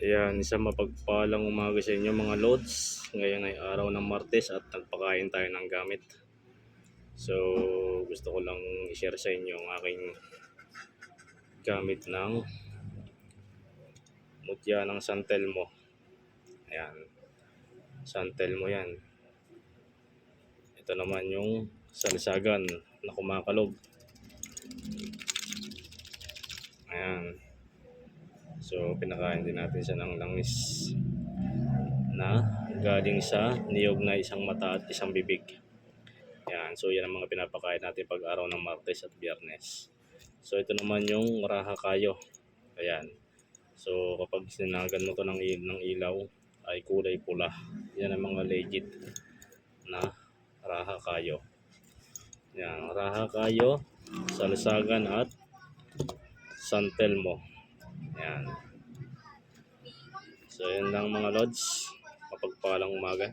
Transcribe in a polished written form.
Ayan, isang mapagpalang umaga sa inyo mga lods. Ngayon ay araw ng Martes at nagpakain tayo ng gamit. So, gusto ko lang i-share sa inyo ang aking gamit ng mutya ng San Telmo. Ayan, San Telmo yan. Ito naman yung salsagan na kumakalog. Ayan. So, pinakain din natin siya ng langis na galing sa niyog na isang mata at isang bibig. Yan, so yan ang mga pinapakain natin pag araw ng Martes at Biyernes. So ito naman yung raha kayo. Ayan. So kapag sinagan mo to ng ilaw ay kulay pula. Yan ang mga legit na raha kayo. Yan, raha kayo, salsagan at San Telmo. Yan. So yan lang mga lods. Mapagpalang umaga.